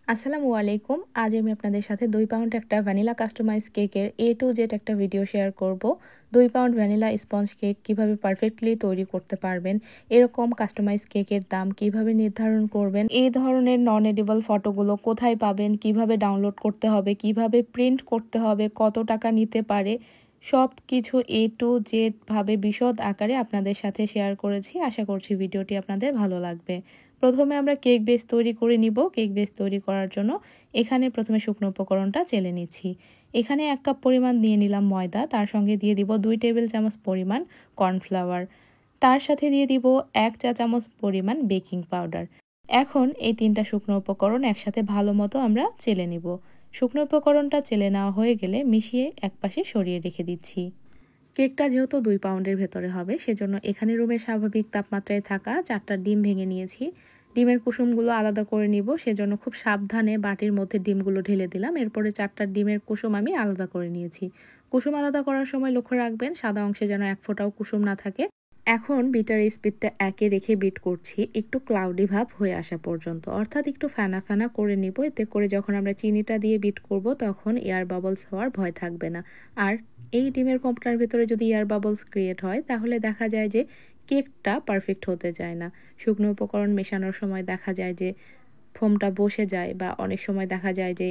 আসসালামু আলাইকুম। আজ আমি আপনাদের সাথে 2 পাউন্ড একটা ভ্যানিলা কাস্টমাইজ কেকের A to Z একটা ভিডিও শেয়ার করব। 2 পাউন্ড ভ্যানিলা স্পঞ্জ কেক কিভাবে পারফেক্টলি তৈরি করতে পারবেন, এরকম কাস্টমাইজ কেকের দাম কিভাবে নির্ধারণ করবেন, এই ধরনের নন এডিবল ফটোগুলো কোথায় পাবেন, কিভাবে ডাউনলোড করতে হবে, কিভাবে প্রিন্ট করতে হবে, কত টাকা নিতে পারে, সব কিছু A to Z ভাবে বিশদ আকারে আপনাদের সাথে শেয়ার করেছি। আশা করছি ভিডিওটি আপনাদের ভালো লাগবে। প্রথমে আমরা কেক বেস তৈরি করে নিব। কেক বেস তৈরি করার জন্য এখানে প্রথমে শুকনো উপকরণটা চেলে নিচ্ছি। এখানে 1 কাপ পরিমাণ নিয়ে নিলাম ময়দা, তার সঙ্গে দিয়ে দিব 2 টেবিল চামচ পরিমাণ কর্নফ্লাওয়ার, তার সাথে দিয়ে দিব 1 চা চামচ পরিমাণ বেকিং পাউডার। এখন এই 3টা শুকনো উপকরণ একসাথে ভালো মতো আমরা চেলে নিব। শুকনো উপকরণটা চেলে নেওয়া হয়ে গেলে মিশিয়ে একপাশে সরিয়ে রেখে দিচ্ছি। কেকটা যেহেতু 2 পাউন্ডের ভেতরে হবে, সেজন্য এখানে রুমের স্বাভাবিক তাপমাত্রায় থাকা 4টা ডিম ভেঙে নিয়েছি। ডিমের কুসুমগুলো আলাদা করে নিব, সেজন্য খুব সাবধানে বাটির মধ্যে ডিমগুলো ঢেলে দিলাম। এরপরে 4টা ডিমের কুসুম আমি আলাদা করে নিয়েছি। কুসুম আলাদা করার সময় লক্ষ্য রাখবেন সাদা অংশে যেন 1 ফোঁটাও কুসুম না থাকে। এখন বিটার স্পিডটা 1 এ রেখে বিট করছি একটু ক্লাউডি ভাব হয়ে আসা পর্যন্ত, অর্থাৎ একটু ফেনা ফেনা করে নিব। এতে করে যখন আমরা চিনিটা দিয়ে বিট করব তখন এয়ার বাবলস হওয়ার ভয় থাকবে না। আর এই ডিমের ফোমটার ভেতরে যদি এয়ার বাবলস ক্রিয়েট হয় তাহলে দেখা যায় যে কেকটা পারফেক্ট হতে যায় না। শুকনো উপকরণ মেশানোর সময় দেখা যায় যে ফোমটা বসে যায়, বা অনেক সময় দেখা যায় যে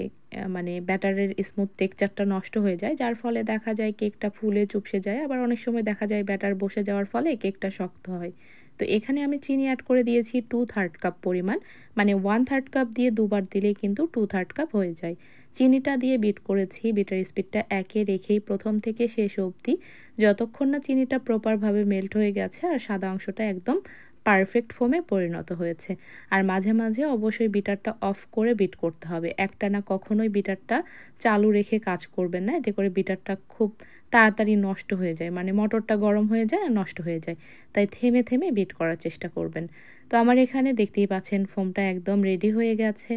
মানে ব্যাটারের স্মুথ টেক্সচারটা নষ্ট হয়ে যায়, যার ফলে দেখা যায় কেকটা ফুলে চুপসে যায়। আবার অনেক সময় দেখা যায় ব্যাটার বসে যাওয়ার ফলে কেকটা শক্ত হয়। তো এখানে আমি চিনি অ্যাড করে দিয়েছি 2/3 কাপ পরিমাণ, মানে 1/3 কাপ দিয়ে দুবার দিলেই কিন্তু 2/3 কাপ হয়ে যায়। চিনিটা দিয়ে বিট করেছি। বিটার স্পিডটা 1 এ রেখেই প্রথম থেকে শেষ অবধি, যতক্ষণ না চিনিটা প্রপারভাবে মেল্ট হয়ে গেছে আর সাদা অংশটা একদম পারফেক্ট ফোমে পরিণত হয়েছে। আর মাঝে মাঝে অবশ্যই বিটারটা অফ করে বিট করতে হবে। একটানা কখনোই বিটারটা চালু রেখে কাজ করবেন না, এতে করে বিটারটা খুব তাড়াতাড়ি নষ্ট হয়ে যায়, মানে মোটরটা গরম হয়ে যায় আর নষ্ট হয়ে যায়। তাই থেমে থেমে বিট করার চেষ্টা করবেন। তো আমার এখানে দেখতেই পাচ্ছেন ফোমটা একদম রেডি হয়ে গেছে।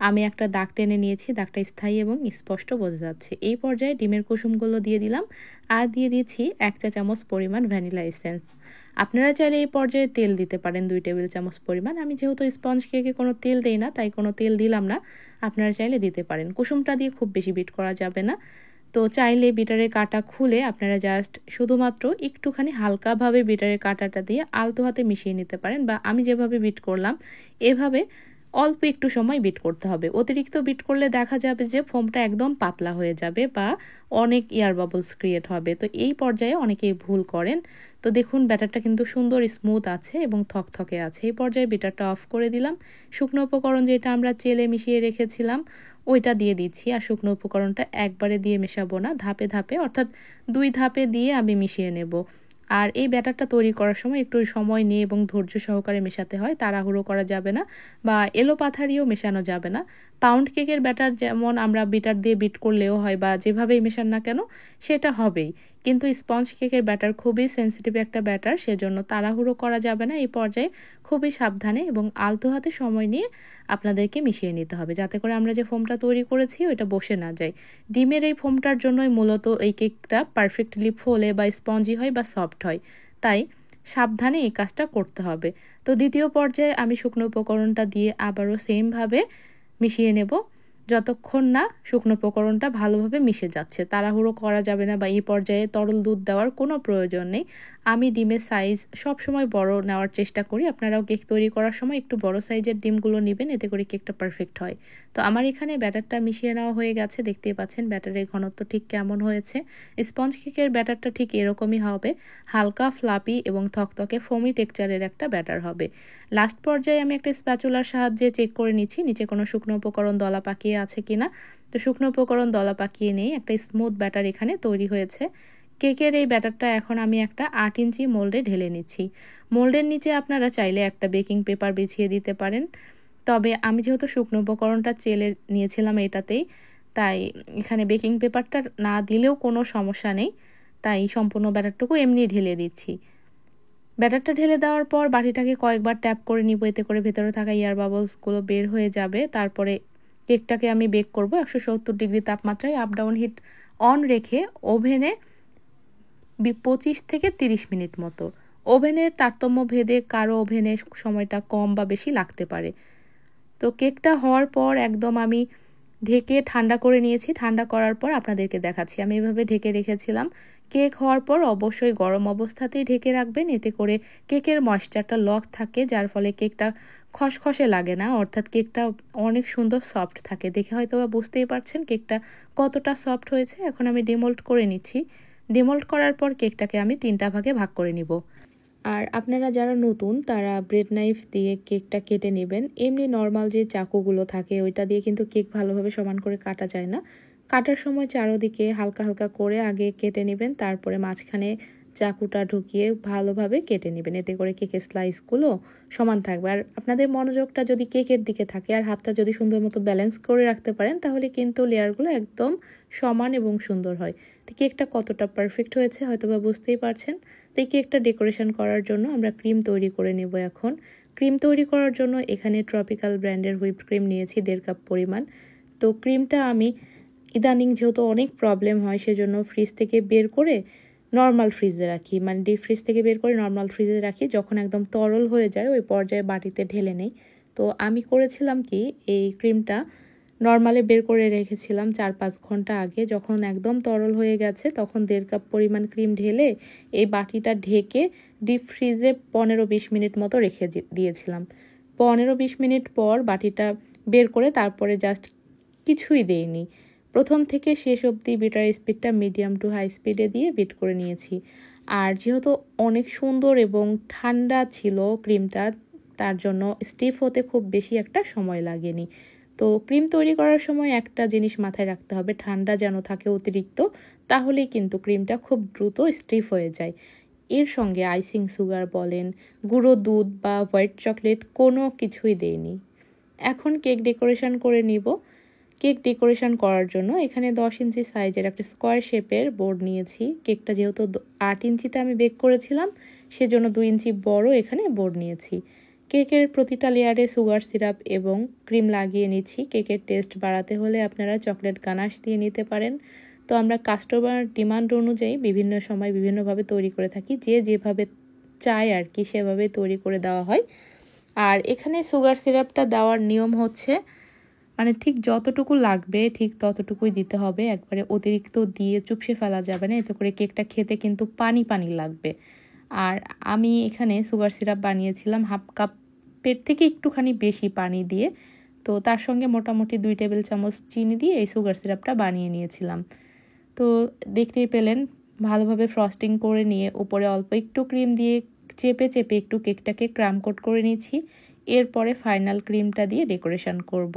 আমি একটা দাগ টেনে নিয়েছি, দাগটা স্থায়ী এবং স্পষ্ট বোঝা যাচ্ছে। এই পর্যায়ে ডিমের কুসুমগুলো দিয়ে দিলাম, আর দিয়ে দিচ্ছি 1 চা চামচ পরিমাণ ভ্যানিলা এসেন্স। আপনারা চাইলে এই পর্যায়ে তেল দিতে পারেন 2 টেবিল চামচ পরিমাণ। আমি যেহেতু স্পঞ্জ কেকে কোনো তেল দেই না, তাই কোনো তেল দিলাম না। আপনারা চাইলে দিতে পারেন। কুসুমটা দিয়ে খুব বেশি বিট করা যাবে না। তো চাইলে বিটারের কাঁটা খুলে আপনারা জাস্ট শুধুমাত্র একটুখানি হালকাভাবে বিটারের কাঁটাটা দিয়ে আলতো হাতে মিশিয়ে নিতে পারেন, বা আমি যেভাবে বিট করলাম এভাবে অল্প একটু সময় বিট করতে হবে। অতিরিক্ত বিট করলে দেখা যাবে যে ফোমটা একদম পাতলা হয়ে যাবে বা অনেক এয়ার বাবলস ক্রিয়েট হবে। তো এই পর্যায়ে অনেকেই ভুল করেন। তো দেখুন ব্যাটারটা কিন্তু সুন্দর স্মুথ আছে এবং থকথকে আছে। এই পর্যায়ে বিটারটা অফ করে দিলাম। শুকনো উপকরণ যেটা আমরা চেলে মিশিয়ে রেখেছিলাম ওইটা দিয়ে দিচ্ছি। আর শুকনো উপকরণটা একবারে দিয়ে মেশাবো না, ধাপে ধাপে, অর্থাৎ 2 ধাপে দিয়ে আমি মিশিয়ে নেব। আর এই ব্যাটারটা তৈরি করার সময় একটু সময় নিয়ে এবং ধৈর্য সহকারে মেশাতে হয়, তাড়াহুড়ো করা যাবে না বা এলোপাথারিও মেশানো যাবে না। পাউন্ড কেকের ব্যাটার যেমন আমরা বিটার দিয়ে বিট করলেও হয় বা যেভাবেই মেশান না কেন সেটা হবেই, কিন্তু স্পঞ্জ কেকের ব্যাটার খুবই সেন্সিটিভ একটা ব্যাটার, সেজন্য তাড়াহুড়ো করা যাবে না। এই পর্যায়ে খুবই সাবধানে এবং আলতো হাতে সময় নিয়ে আপনাদেরকে মিশিয়ে নিতে হবে, যাতে করে আমরা যে ফোমটা তৈরি করেছি ওইটা বসে না যায়। ডিমের এই ফোমটার জন্যই মূলত এই কেকটা পারফেক্টলি ফোলে বা স্পঞ্জি হয় বা সফট হয়। তাই সাবধানে এই কাজটা করতে হবে। তো দ্বিতীয় পর্যায়ে আমি শুকনো উপকরণটা দিয়ে আবারও সেমভাবে মিশিয়ে নেব, যতক্ষণ না শুকনো উপকরণটা ভালোভাবে মিশে যাচ্ছে। তাড়াহুড়ো করা যাবে না বা এই পর্যায়ে তরল দুধ দেওয়ার কোনো প্রয়োজন নেই। আমি ডিমের সাইজ সবসময় বড় নেওয়ার চেষ্টা করি। আপনারাও কেক তৈরি করার সময় একটু বড় সাইজের ডিমগুলো নেবেন, এতে করে কেকটা পারফেক্ট হয়। তো আমার এখানে ব্যাটারটা মিশিয়ে নেওয়া হয়ে গেছে। দেখতেই পাচ্ছেন ব্যাটারের ঘনত্ব ঠিক কেমন হয়েছে। স্পঞ্জ কেকের ব্যাটারটা ঠিক এরকমই হবে, হালকা ফ্লাপি এবং থকথকে ফোমি টেক্সচারের একটা ব্যাটার হবে। লাস্ট পর্যায়ে আমি একটা স্প্যাচুলার সাহায্যে চেক করে নিচ্ছি নিচে কোনো শুকনো উপকরণ দলা পাকিয়ে আছে কিনা। তো শুকনো উপকরণ দলা পাকিয়ে নেই, একটা স্মুথ ব্যাটার এখানে তৈরি হয়েছে। কেকের এই ব্যাটারটা এখন আমি একটা 8 ইঞ্চি মোল্ডে ঢেলে নিচ্ছি। মোল্ডের নিচে আপনারা চাইলে একটা বেকিং পেপার বিছিয়ে দিতে পারেন, তবে আমি যেহেতু শুকনো উপকরণটা চেলে নিয়েছিলাম এটাতেই, তাই এখানে বেকিং পেপারটা না দিলেও কোনো সমস্যা নেই। তাই সম্পূর্ণ ব্যাটারটুকু এমনি ঢেলে দিচ্ছি। ব্যাটারটা ঢেলে দেওয়ার পর বাটিটাকে কয়েকবার ট্যাপ করে নিব, এতে করে ভেতরে থাকা এয়ার বাবলসগুলো বের হয়ে যাবে। তারপরে কেকটাকে আমি বেক করব 170 ডিগ্রি তাপমাত্রায় আপ ডাউন হিট অন রেখে ওভেনে 25 থেকে 30 মিনিট মতো। ওভেনের তারতম্য ভেদে কারো ওভেনে সময়টা কম বা বেশি লাগতে পারে। তো তো কেকটা হওয়ার পর একদম আমি ঢেকে ঠান্ডা করে নিয়েছি। ঠান্ডা করার পর আপনাদেরকে দেখাচ্ছি। আমি এভাবে ঢেকে রেখেছিলাম। কেক হওয়ার পর অবশ্যই গরম অবস্থাতেই ঢেকে রাখবেন। এতে করে কেকের ময়েশ্চারটা লক থাকে, যার ফলে কেকটা খসখসে লাগে না, অর্থাৎ কেকটা অনেক সুন্দর সফট থাকে। দেখে হয়তোবা বুঝতেই পারছেন কেকটা কতটা সফট হয়েছে। এখন আমি ডিমোল্ড করে নিচ্ছি। ডিমোল্ড করার পর কেকটাকে আমি 3টা ভাগে ভাগ করে নিব। আর আপনারা যারা নতুন তারা ব্রেড নাইফ দিয়ে কেকটা কেটে নেবেন। এমনি নর্মাল যে চাকুগুলো থাকে ওইটা দিয়ে কিন্তু কেক ভালোভাবে সমান করে কাটা যায় না। কাটার সময় চারোদিকে হালকা হালকা করে আগে কেটে নেবেন, তারপরে মাঝখানে চাকুটা ঢুকিয়ে ভালোভাবে কেটে নেবেন। এতে করে কেকের স্লাইসগুলো সমান থাকবে। আর আপনাদের মনোযোগটা যদি কেকের দিকে থাকে আর হাতটা যদি সুন্দর মতো ব্যালেন্স করে রাখতে পারেন, তাহলে কিন্তু লেয়ারগুলো একদম সমান এবং সুন্দর হয়। তো কেকটা কতটা পারফেক্ট হয়েছে হয়তোবা বুঝতেই পারছেন। তো এই কেকটা ডেকোরেশন করার জন্য আমরা ক্রিম তৈরি করে নেব এখন। ক্রিম তৈরি করার জন্য এখানে ট্রপিক্যাল ব্র্যান্ডের হুইপড ক্রিম নিয়েছি 1.5 কাপ পরিমাণ। তো ক্রিমটা আমি ইদানিং যেহেতু অনেক প্রবলেম হয় সেজন্য ফ্রিজ থেকে বের করে নর্মাল ফ্রিজে রাখি, মানে ডিপ ফ্রিজ থেকে বের করে নর্মাল ফ্রিজে রাখি। যখন একদম তরল হয়ে যায় ওই পর্যায়ে বাটিতে ঢেলে নেই। তো আমি করেছিলাম কি, এই ক্রিমটা নর্মালে বের করে রেখেছিলাম 4-5 ঘন্টা আগে। যখন একদম তরল হয়ে গেছে তখন 1.5 কাপ পরিমাণ ক্রিম ঢেলে এই বাটিটা ঢেকে ডিপ ফ্রিজে 15-20 মিনিট মতো রেখে দিয়েছিলাম। 15-20 মিনিট পর বাটিটা বের করে তারপরে জাস্ট কিছুই দেইনি, প্রথম থেকে শেষ অবধি বিটার স্পিডটা মিডিয়াম টু হাই স্পিডে দিয়ে বিট করে নিয়েছি। আর যেহেতু অনেক সুন্দর এবং ঠান্ডা ছিল ক্রিমটা, তার জন্য স্টিফ হতে খুব বেশি একটা সময় লাগেনি। তো ক্রিম তৈরি করার সময় একটা জিনিস মাথায় রাখতে হবে, ঠান্ডা যেন থাকে অতিরিক্ত, তাহলেই কিন্তু ক্রিমটা খুব দ্রুত স্টিফ হয়ে যায়। এর সঙ্গে আইসিং সুগার বলেন, গুঁড়ো দুধ বা হোয়াইট চকলেট কোনো কিছুই দেইনি। এখন কেক ডেকোরেশন করে নিব। কেক ডেকোরেশন করার জন্য এখানে 10 ইঞ্চি সাইজের একটা স্কোয়ার শেপের বোর্ড নিয়েছি। কেকটা যেহেতু 8 ইঞ্চিতে আমি বেক করেছিলাম সেজন্য 2 ইঞ্চি বড় এখানে বোর্ড নিয়েছি। কেকের প্রতিটা লেয়ারে সুগার সিরাপ এবং ক্রিম লাগিয়ে নিচ্ছি। কেকের টেস্ট বাড়াতে হলে আপনারা চকলেট গানাশ দিয়ে নিতে পারেন। তো আমরা কাস্টমার ডিমান্ড অনুযায়ী বিভিন্ন সময় বিভিন্নভাবে তৈরি করে থাকি, যে যেভাবে চায় আর কি সেভাবে তৈরি করে দেওয়া হয়। আর এখানে সুগার সিরাপটা দেওয়ার নিয়ম হচ্ছে, মানে ঠিক যতটুকু লাগবে ঠিক ততটুকুই দিতে হবে, একবারে অতিরিক্ত দিয়ে চুপসে ফেলা যাবে না, এতে করে কেকটা খেতে কিন্তু পানি পানি লাগবে। আর আমি এখানে সুগার সিরাপ বানিয়েছিলাম 1/2 কাপের থেকে একটুখানি বেশি পানি দিয়ে। তো তার সঙ্গে মোটামুটি 2 টেবিল চামচ চিনি দিয়ে এই সুগার সিরাপটা বানিয়ে নিয়েছিলাম। তো দেখতেই পেলেন ভালোভাবে ফ্রস্টিং করে নিয়ে উপরে অল্প একটু ক্রিম দিয়ে চেপে চেপে একটু কেকটাকে ক্রাম কোট করে নিয়েছি। এরপরে ফাইনাল ক্রিমটা দিয়ে ডেকোরেশন করব।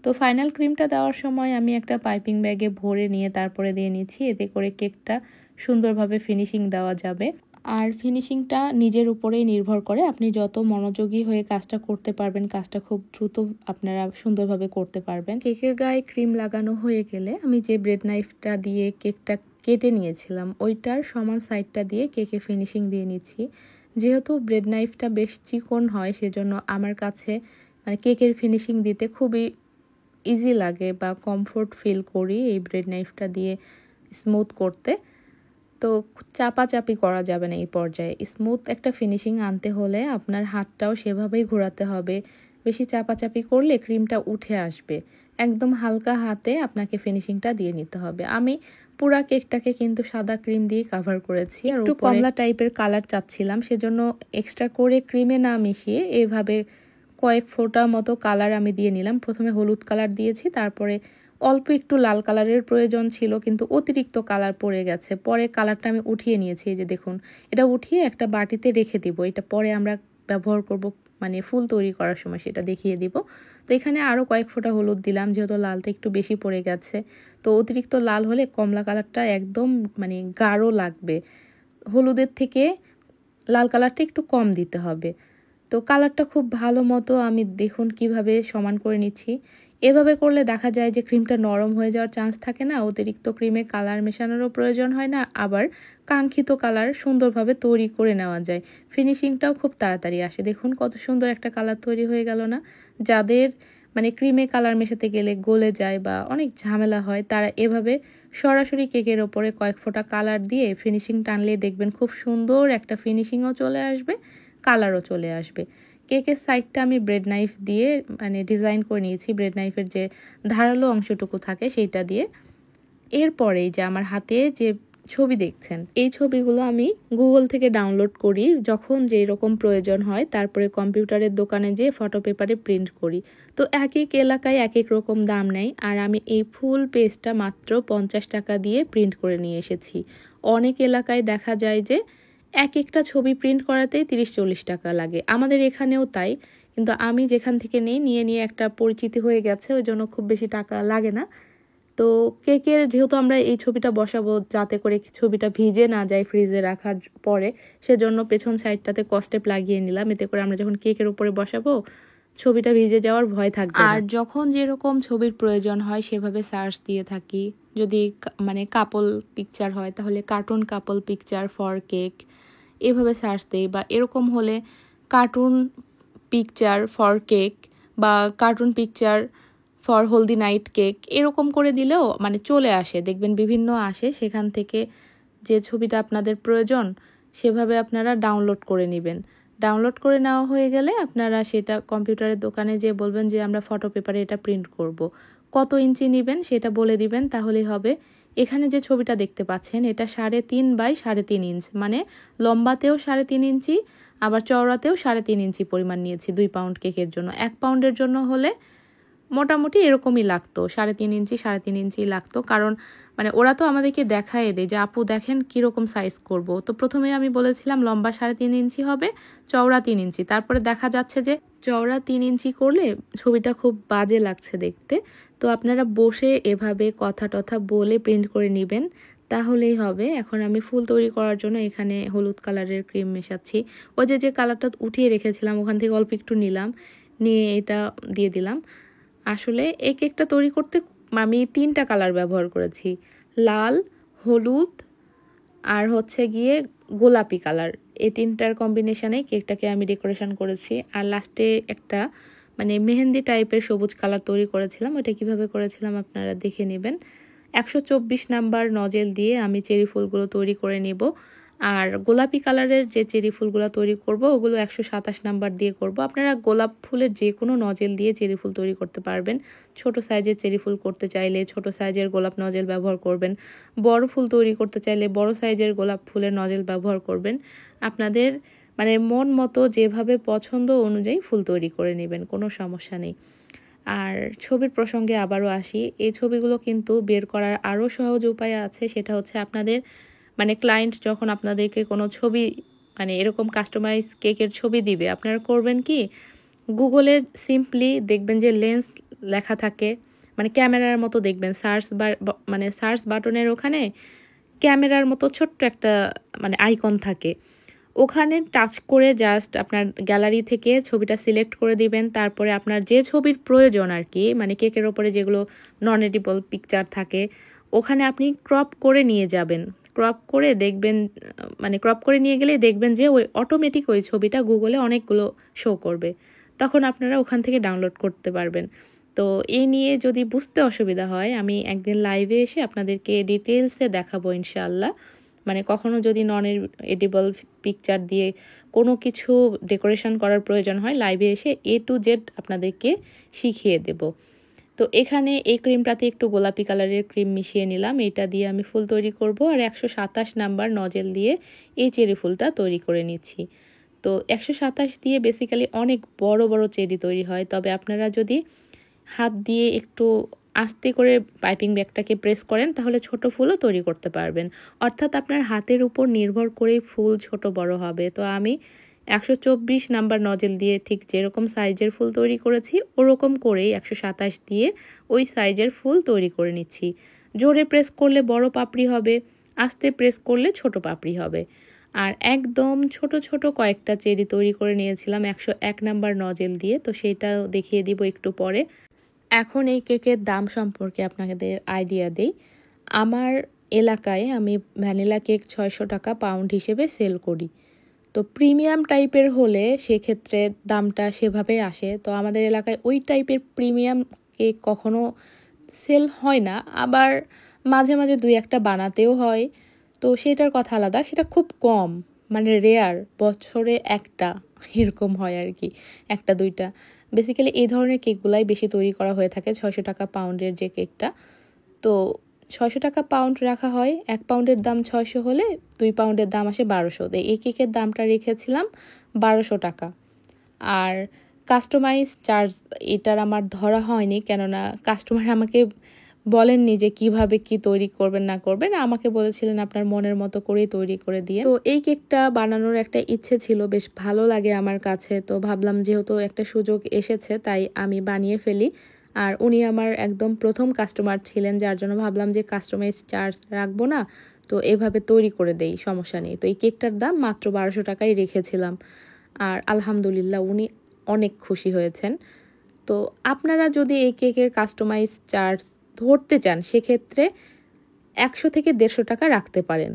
তো ফাইনাল ক্রিমটা দেওয়ার সময় আমি একটা পাইপিং ব্যাগে ভরে নিয়ে তারপরে দিয়ে নিচ্ছি, এতে করে কেকটা সুন্দরভাবে ফিনিশিং দেওয়া যাবে। আর ফিনিশিংটা নিজের উপরেই নির্ভর করে, আপনি যত মনোযোগী হয়ে কাজটা করতে পারবেন কাজটা খুব দ্রুত আপনারা সুন্দরভাবে করতে পারবেন। কেকের গায়ে ক্রিম লাগানো হয়ে গেলে আমি যে ব্রেড নাইফটা দিয়ে কেকটা কেটে নিয়েছিলাম ওইটার সমান সাইডটা দিয়ে কেকে ফিনিশিং দিয়ে নিচ্ছি। যেহেতু ব্রেড নাইফটা বেশ চিকন হয় সেজন্য আমার কাছে মানে কেকের ফিনিশিং দিতে খুবই ইজি লাগে বা কমফোর্ট ফিল করি এই ব্রেড নাইফটা দিয়ে স্মুথ করতে। তো চাপাচাপি করা যাবে না এই পর্যায়ে। স্মুথ একটা ফিনিশিং আনতে হলে আপনার হাতটাও সেভাবেই ঘোরাতে হবে। বেশি চাপাচাপি করলে ক্রিমটা উঠে আসবে। একদম হালকা হাতে আপনাকে ফিনিশিংটা দিয়ে নিতে হবে। আমি পুরা কেকটাকে কিন্তু সাদা ক্রিম দিয়ে কাভার করেছি। আর একটু কমলা টাইপের কালার চাচ্ছিলাম, সেজন্য এক্সট্রা করে ক্রিমে না মিশিয়ে এভাবে কয়েক ফোঁটা মতো কালার আমি দিয়ে নিলাম। প্রথমে হলুদ কালার দিয়েছি, তারপরে অল্প একটু লাল কালারের প্রয়োজন ছিল কিন্তু অতিরিক্ত কালার পড়ে গেছে, পরে কালারটা আমি উঠিয়ে নিয়েছি। এই যে দেখুন, এটা উঠিয়ে একটা বাটিতে রেখে দিব, এটা পরে আমরা ব্যবহার করব, মানে ফুল তৈরি করার সময় সেটা দেখিয়ে দিব। তো এখানে আরও কয়েক ফোঁটা হলুদ দিলাম, যেহেতু লালটা একটু বেশি পড়ে গেছে। তো অতিরিক্ত লাল হলে কমলা কালারটা একদম মানে গাঢ় লাগবে, হলুদের থেকে লাল কালারটা একটু কম দিতে হবে। তো কালারটা খুব ভালো মতো আমি দেখুন কিভাবে সমান করে নিচ্ছি। এভাবে করলে দেখা যায় যে ক্রিমটা নরম হয়ে যাওয়ার চান্স থাকে না, অতিরিক্ত ক্রিমে কালার মেশানোরও প্রয়োজন হয় না, আবার কাঙ্ক্ষিত কালার সুন্দরভাবে তৈরি করে নেওয়া যায়। ফিনিশিংটাও খুব তাড়াতাড়ি আসে। দেখুন কত সুন্দর একটা কালার তৈরি হয়ে গেল না। যাদের মানে ক্রিমে কালার মেশাতে গেলে গলে যায় বা অনেক ঝামেলা হয় তারা এভাবে সরাসরি কেকের ওপরে কয়েক ফোঁটা কালার দিয়ে ফিনিশিং টানলে দেখবেন খুব সুন্দর একটা ফিনিশিংও চলে আসবে, কালারও চলে আসবে। কেকের সাইডটা আমি ব্রেড নাইফ দিয়ে মানে ডিজাইন করে নিয়েছি, ব্রেড নাইফের যে ধারালো অংশটুকু থাকে সেইটা দিয়ে। এরপরেই যে আমার হাতে যে ছবি দেখছেন, এই ছবিগুলো আমি গুগল থেকে ডাউনলোড করি যখন যেই রকম প্রয়োজন হয়, তারপরে কম্পিউটারের দোকানে যেয়ে ফটো পেপারে প্রিন্ট করি। তো এক এক এলাকায় এক এক রকম দাম নেয়, আর আমি এই ফুল পেজটা মাত্র 50 টাকা দিয়ে প্রিন্ট করে নিয়ে এসেছি। অনেক এলাকায় দেখা যায় যে এক একটা ছবি প্রিন্ট করাতেই 30-40 টাকা লাগে, আমাদের এখানেও তাই। কিন্তু আমি যেখান থেকে নিয়ে একটা পরিচিতি হয়ে গেছে, ওই জন্য খুব বেশি টাকা লাগে না। তো কেকের যেহেতু আমরা এই ছবিটা বসাবো যাতে করে ছবিটা ভিজে না যায় ফ্রিজে রাখার পরে, সেজন্য পেছন সাইডটাতে কস্টেপ লাগিয়ে নিলাম, এতে করে আমরা যখন কেকের উপরে বসাবো ছবিটা ভিজে যাওয়ার ভয় থাকবে। আর যখন যেরকম ছবির প্রয়োজন হয় সেভাবে সার্চ দিয়ে থাকি। যদি মানে কাপল পিকচার হয় তাহলে cartoon couple picture for cake এভাবে সার্চ দেই, বা এরকম হলে কার্টুন পিকচার ফর কেক বা cartoon picture for haldi night cake এরকম করে দিলেও মানে চলে আসে, দেখবেন বিভিন্ন আসে। সেখান থেকে যে ছবিটা আপনাদের প্রয়োজন সেভাবে আপনারা ডাউনলোড করে নেবেন। ডাউনলোড করে নেওয়া হয়ে গেলে আপনারা সেটা কম্পিউটারের দোকানে যেয়ে বলবেন যে আমরা ফটো পেপারে এটা প্রিন্ট করব। কত ইঞ্চি নেবেন সেটা বলে দিবেন, তাহলেই হবে। এখানে যে ছবিটা দেখতে পাচ্ছেন এটা 3.5 বাই 3.5 ইঞ্চ, মানে লম্বাতেও 3.5 ইঞ্চি আবার চওড়াতেও 3.5 ইঞ্চি পরিমাণ নিয়েছি 2 পাউন্ড কেকের জন্য। 1 পাউন্ডের জন্য হলে মোটামুটি এরকমই লাগতো, 3.5 ইঞ্চি লাগতো। কারণ মানে ওরা তো আমাদেরকে দেখায় দেয় যে আপু দেখেন কীরকম সাইজ করব। তো প্রথমে আমি বলেছিলাম লম্বা 3.5 ইঞ্চি হবে, চওড়া 3 ইঞ্চি। তারপরে দেখা যাচ্ছে যে চওড়া 3 ইঞ্চি করলে ছবিটা খুব বাজে লাগছে দেখতে। তো আপনারা বসে এভাবে কথা টথা বলে প্রিন্ট করে নেবেন, তাহলেই হবে। এখন আমি ফুল তৈরি করার জন্য এখানে হলুদ কালারের ক্রিম মেশাচ্ছি। ওই যে কালারটা উঠিয়ে রেখেছিলাম ওখান থেকে অল্প একটু নিলাম, নিয়ে এটা দিয়ে দিলাম। আসলে এই কেকটা তৈরি করতে আমি 3টা কালার ব্যবহার করেছি, লাল, হলুদ আর হচ্ছে গিয়ে গোলাপি কালার। এই 3টার কম্বিনেশনে কেকটাকে আমি ডেকোরেশন করেছি। আর লাস্টে একটা মানে মেহেন্দি টাইপের সবুজ কালার তৈরি করেছিলাম, ওটা কিভাবে করেছিলাম আপনারা দেখে নেবেন। 124 নাম্বার নজেল দিয়ে আমি চেরি ফুলগুলো তৈরি করে নেব। আর গোলাপি কালারের যে চেরি ফুলগুলো তৈরি করব ওগুলো 127 নাম্বার দিয়ে করব। আপনারা গোলাপ ফুলের যে কোনো নজেল দিয়ে চেরি ফুল তৈরি করতে পারবেন। ছোট সাইজের চেরি ফুল করতে চাইলে ছোট সাইজের গোলাপ নজেল ব্যবহার করবেন, বড় ফুল তৈরি করতে চাইলে বড় সাইজের গোলাপ ফুলের নজেল ব্যবহার করবেন। আপনাদের মানে মন মতো যেভাবে পছন্দ অনুযায়ী ফুল তৈরি করে নেবেন, কোনো সমস্যা নেই। আর ছবির প্রসঙ্গে আবারও আসি, এই ছবিগুলো কিন্তু বের করার আরও সহজ উপায় আছে। সেটা হচ্ছে আপনাদের মানে ক্লায়েন্ট যখন আপনাদেরকে কোনো ছবি মানে এরকম কাস্টমাইজ কেকের ছবি দিবে, আপনারা করবেন কি, গুগলে সিম্পলি দেখবেন যে লেন্স লেখা থাকে, মানে ক্যামেরার মতো দেখবেন মানে সার্চ বাটনের ওখানে ক্যামেরার মতো ছোট্ট একটা মানে আইকন থাকে, ওখানে টাচ করে জাস্ট আপনার গ্যালারি থেকে ছবিটা সিলেক্ট করে দিবেন। তারপরে আপনার যে ছবির প্রয়োজন আর কি, মানে কেকের ওপরে যেগুলো নন এডিবল পিকচার থাকে ওখানে আপনি ক্রপ করে নিয়ে যাবেন। ক্রপ করে দেখবেন মানে ক্রপ করে নিয়ে গেলে দেখবেন যে ওই অটোমেটিক ওই ছবিটা গুগলে অনেকগুলো শো করবে, তখন আপনারা ওখান থেকে ডাউনলোড করতে পারবেন। তো এই নিয়ে যদি বুঝতে অসুবিধা হয় আমি একদিন লাইভে এসে আপনাদেরকে ডিটেলসে দেখাবো ইনশাআল্লাহ। মানে কখনো যদি নন এডিবল পিকচার দিয়ে কোনো কিছু ডেকোরেশন করার প্রয়োজন হয় লাইভে এসে A to Z আপনাদেরকে শিখিয়ে দেব। তো এখানে এই ক্রিমটাতে একটু গোলাপি কালারের ক্রিম মিশিয়ে নিলাম, এটা দিয়ে আমি ফুল তৈরি করব। আর 127 নাম্বার নজেল দিয়ে এই চেরি ফুলটা তৈরি করে নিচ্ছি। তো 127 দিয়ে বেসিক্যালি অনেক বড় বড় চেরি তৈরি হয়, তবে আপনারা যদি হাত দিয়ে একটু আস্তে করে পাইপিং ব্যাগটাকে প্রেস করেন তাহলে ছোট ফুলও তৈরি করতে পারবেন। অর্থাৎ আপনার হাতের উপর নির্ভর করেই ফুল ছোট বড় হবে। তো আমি 124 নাম্বার নজেল দিয়ে ঠিক যেরকম সাইজের ফুল তৈরি করেছি ওরকম করেই 127 দিয়ে ওই সাইজের ফুল তৈরি করে নিচ্ছি। জোরে প্রেস করলে বড় পাপড়ি হবে, আস্তে প্রেস করলে ছোট পাপড়ি হবে। আর একদম ছোট ছোট কয়েকটা চেরি তৈরি করে নিয়েছিলাম 101 নাম্বার নজেল দিয়ে, তো সেটাও দেখিয়ে দিব একটু পরে। এখন এই কেকের দাম সম্পর্কে আপনাদের আইডিয়া দেই। আমার এলাকায় আমি ভ্যানিলা কেক 600 টাকা পাউন্ড হিসেবে সেল করি। তো প্রিমিয়াম টাইপের হলে সেক্ষেত্রে দামটা সেভাবে আসে। তো আমাদের এলাকায় ওই টাইপের প্রিমিয়াম কেক কখনো সেল হয় না, আবার মাঝে মাঝে 2-1টা বানাতেও হয়, তো সেটার কথা আলাদা, সেটা খুব কম। মানে রেয়ার, বছরে একটা এরকম হয় আর কি, একটা দুইটা। বেসিক্যালি এই ধরনের কেকগুলাই বেশি তৈরি করা হয়ে থাকে, 600 টাকা পাউন্ডের যে কেকটা। তো 600 টাকা পাউন্ড রাখা হয়, 1 পাউন্ডের দাম 600 হলে 2 পাউন্ডের দাম আসে 1200। এই কেকের দামটা রেখেছিলাম 1200 টাকা। আর কাস্টমাইজ চার্জ এটার আমার ধরা হয়নি, কেননা কাস্টমার আমাকে বলেননি যে কিভাবে কি তৈরি করবেন না করবেন, আমাকে বলেছিলেন আপনার মনের মতো করেই তৈরি করে দিয়ে। তো এই কেকটা বানানোর একটা ইচ্ছে ছিল, বেশ ভালো লাগে আমার কাছে, তো ভাবলাম যেহেতু একটা সুযোগ এসেছে তাই আমি বানিয়ে ফেলি। আর উনি আমার একদম প্রথম কাস্টমার ছিলেন, যার জন্য ভাবলাম যে কাস্টমাইজ চার্জ রাখবো না, তো এভাবে তৈরি করে দেই, সমস্যা নেই। তো এই কেকটার দাম মাত্র 1200 টাকাই রেখেছিলাম। আর আলহামদুলিল্লাহ উনি অনেক খুশি হয়েছেন। তো আপনারা যদি এই কেকের কাস্টমাইজ চার্জ ধরতে চান, সেক্ষেত্রে 100 থেকে 150 টাকা রাখতে পারেন।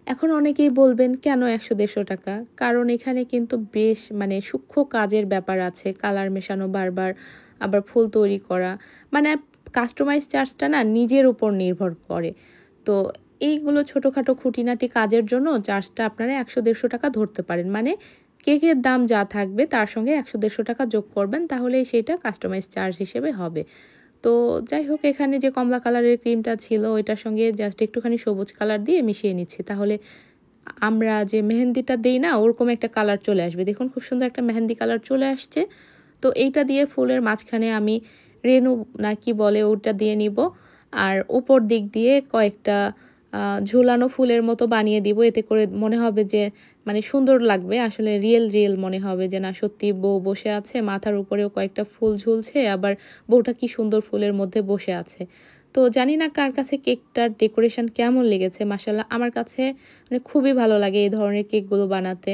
এখন অনেকেই বলবেন কেন 100-150 টাকা? কারণ এখানে কিন্তু বেশ মানে সূক্ষ্ম কাজের ব্যাপার আছে, কালার মেশানো বারবার, আবার ফুল তৈরি করা, মানে কাস্টমাইজ চার্জটা না নিজের উপর নির্ভর করে। তো এইগুলো ছোটোখাটো খুঁটিনাটি কাজের জন্য চার্জটা আপনারা 100-150 টাকা ধরতে পারেন। মানে কেকের দাম যা থাকবে তার সঙ্গে 100-150 টাকা যোগ করবেন, তাহলেই সেটা কাস্টমাইজ চার্জ হিসেবে হবে। তো যাই হোক, এখানে যে কমলা কালারের ক্রিমটা ছিল ওইটার সঙ্গে জাস্ট একটুখানি সবুজ কালার দিয়ে মিশিয়ে নিচ্ছি, তাহলে আমরা যে মেহেন্দিটা দেই না ওরকম একটা কালার চলে আসবে। দেখুন খুব সুন্দর একটা মেহেন্দি কালার চলে আসছে। তো এইটা দিয়ে ফুলের মাঝখানে আমি রেনু না কি বলে ওটা দিয়ে নিব, আর উপর দিক দিয়ে কয়েকটা ঝুলানো ফুলের মতো বানিয়ে দিব। এতে করে মনে হবে যে মানে সুন্দর লাগবে, আসলে রিয়েল রিয়েল মনে হবে যে না সত্যি বউ বসে আছে, মাথার উপরেও কয়েকটা ফুল ঝুলছে, আবার বউটা কি সুন্দর ফুলের মধ্যে বসে আছে। তো জানি না কার কাছে কেকটার ডেকোরেশন কেমন লেগেছে, মাশাআল্লাহ আমার কাছে মানে খুবই ভালো লাগে এই ধরনের কেকগুলো বানাতে,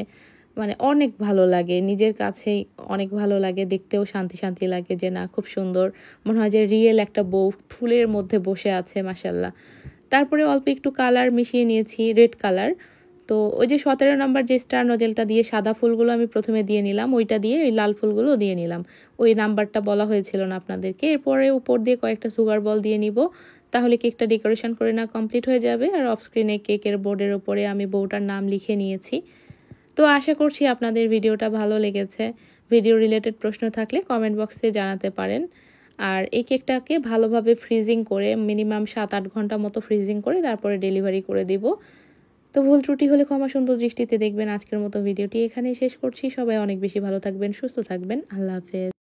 মানে অনেক ভালো লাগে, নিজের কাছেই অনেক ভালো লাগে, দেখতেও শান্তি শান্তি লাগে যে না খুব সুন্দর, মনে হয় যে রিয়েল একটা বউ ফুলের মধ্যে বসে আছে, মাশাআল্লাহ। তারপরে অল্প একটু কালার মিশিয়ে নিয়েছি, রেড কালার। তো ওই যে 17 নম্বর যে স্টার নজেলটা দিয়ে সাদা ফুলগুলো আমি প্রথমে দিয়ে নিলাম, ওইটা দিয়ে ওই লাল ফুলগুলো দিয়ে নিলাম, ওই নাম্বারটা বলা হয়েছিল না আপনাদেরকে। এরপরে উপর দিয়ে কয়েকটা সুগার বল দিয়ে নিব, তাহলে কেকটা ডেকোরেশন করে না কমপ্লিট হয়ে যাবে। আর অফ স্ক্রিনে কেকের বোর্ডের উপরে আমি বউটার নাম লিখে নিয়েছি। তো আশা করছি আপনাদের ভিডিওটা ভালো লেগেছে। ভিডিও রিলেটেড প্রশ্ন থাকলে কমেন্ট বক্সে জানাতে পারেন। আর এই কেকটাকে ভালোভাবে ফ্রিজিং করে মিনিমাম 7-8 ঘন্টা মতো ফ্রিজিং করে তারপরে ডেলিভারি করে দিব। তো ভুল ত্রুটি হলে ক্ষমা সুন্দর দৃষ্টিতে দেখবেন। আজকের মতো ভিডিওটি এখানেই শেষ করছি। সবাই অনেক বেশি ভালো থাকবেন, সুস্থ থাকবেন। আল্লাহ হাফেজ।